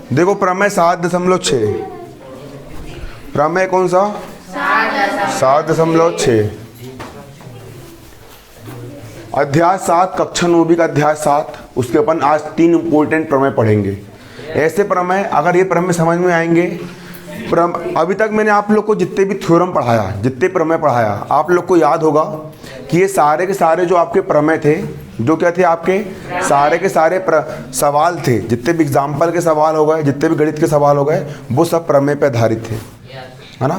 देखो प्रमेय 7.6, प्रमेय कौन सा 7.6। अध्याय 7 कक्षा 9 का अध्याय 7, उसके अपन आज 3 इंपॉर्टेंट प्रमेय पढ़ेंगे। ऐसे प्रमेय, अगर ये प्रमेय समझ में आएंगे, अभी तक मैंने आप लोग को जितने भी थ्योरम पढ़ाया, जितने प्रमेय पढ़ाया, आप लोग को याद होगा कि ये सारे के सारे जो आपके प्रमेय थे, जो क्या थे आपके सारे के सारे सवाल थे, जितने भी एग्जाम्पल के सवाल हो गए, जितने भी गणित के सवाल हो गए, वो सब प्रमेय पे आधारित थे, है ना।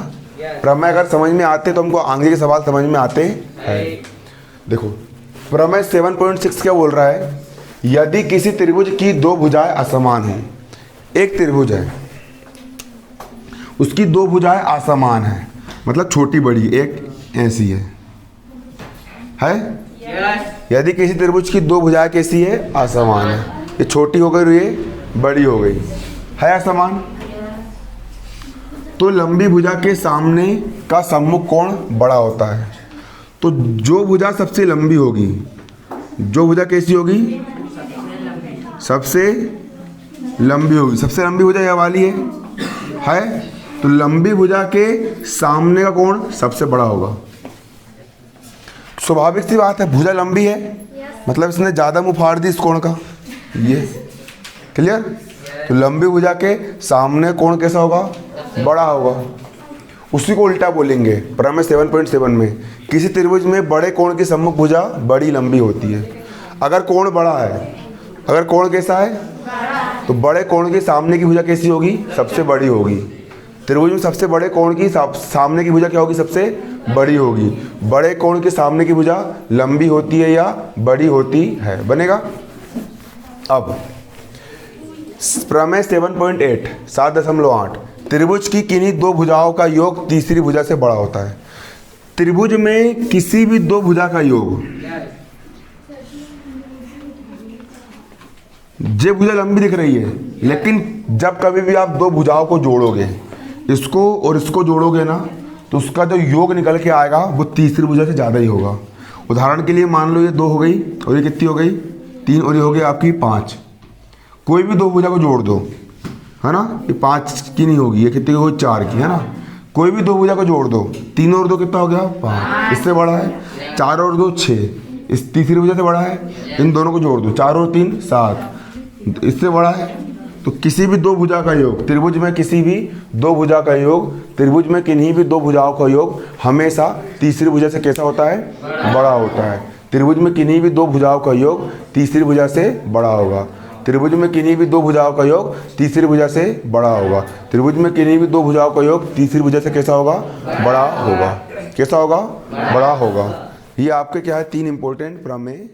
प्रमेय अगर समझ में आते तो हमको आगे के सवाल समझ में आते हैं। देखो प्रमेय 7.6 क्या बोल रहा है, यदि किसी त्रिभुज की 2 भुजाएं असमान हैं, एक त्रिभुज है, उसकी 2 भुजाएं असमान हैं, मतलब छोटी बड़ी, एक ऐसी है। यदि किसी त्रिभुज की 2 भुजाएं कैसी है, असमान है, ये छोटी हो गई और ये बड़ी हो गई, है असमान, तो लंबी भुजा के सामने का सम्मुख कोण बड़ा होता है। तो जो भुजा सबसे लंबी होगी, जो भुजा कैसी होगी, सबसे लंबी होगी, सबसे लंबी भुजा यह वाली है, तो लंबी भुजा के सामने का कोण सबसे बड़ा होगा। स्वाभाविक सी बात है, भुजा लंबी है, मतलब इसने ज़्यादा मुँह फाड़ दी इस कोण का, ये क्लियर। तो लंबी भुजा के सामने कोण कैसा होगा, बड़ा होगा। उसी को उल्टा बोलेंगे प्रमेय 7.7 में, किसी त्रिभुज में बड़े कोण की सम्मुख भुजा बड़ी लंबी होती है। अगर कोण बड़ा है, अगर कोण कैसा है, तो बड़े कोण के सामने की भुजा कैसी होगी, सबसे बड़ी होगी। त्रिभुज में सबसे बड़े कोण की सामने की भुजा क्या होगी, सबसे बड़ी होगी। बड़े कोण के सामने की भुजा लंबी होती है या बड़ी होती है, बनेगा। अब प्रमेय 7.8 7.8, त्रिभुज की किन्हीं 2 भुजाओं का योग तीसरी भुजा से बड़ा होता है। त्रिभुज में किसी भी 2 भुजा का योग, ये भुजा लंबी दिख रही है, लेकिन जब कभी भी आप 2 भुजाओं को जोड़ोगे, इसको और इसको जोड़ोगे ना, तो उसका जो योग निकल के आएगा वो तीसरी भुजा से ज़्यादा ही होगा। उदाहरण के लिए मान लो ये 2 हो गई और ये कितनी हो गई, 3, और ये हो गई आपकी 5। कोई भी 2 भुजा को जोड़ दो, है ना, ये 5 की नहीं होगी, ये कितनी होगी, 4 की, है ना। कोई भी 2 भुजा को जोड़ दो, 3 और 2 कितना हो गया, 5, इससे बड़ा है। 4 और 2 6, इस तीसरी भुजा से बड़ा है। इन दोनों को जोड़ दो, 4 और 3 7, इससे बड़ा है। तो किसी भी 2 भुजा का योग, त्रिभुज में किसी भी 2 भुजा का योग, त्रिभुज में किन्हीं भी 2 भुजाओं का योग हमेशा तीसरी भुजा से कैसा होता है, बड़ा होता है। त्रिभुज में किन्हीं भी 2 भुजाओं का योग तीसरी भुजा से बड़ा होगा। त्रिभुज में किन्हीं भी 2 भुजाओं का योग तीसरी भुजा से बड़ा होगा। त्रिभुज में किन्हीं भी 2 भुजाओं का योग तीसरी भुजा से कैसा होगा, बड़ा होगा। कैसा होगा, बड़ा होगा। ये आपके क्या है, 3 इंपॉर्टेंट प्रमेय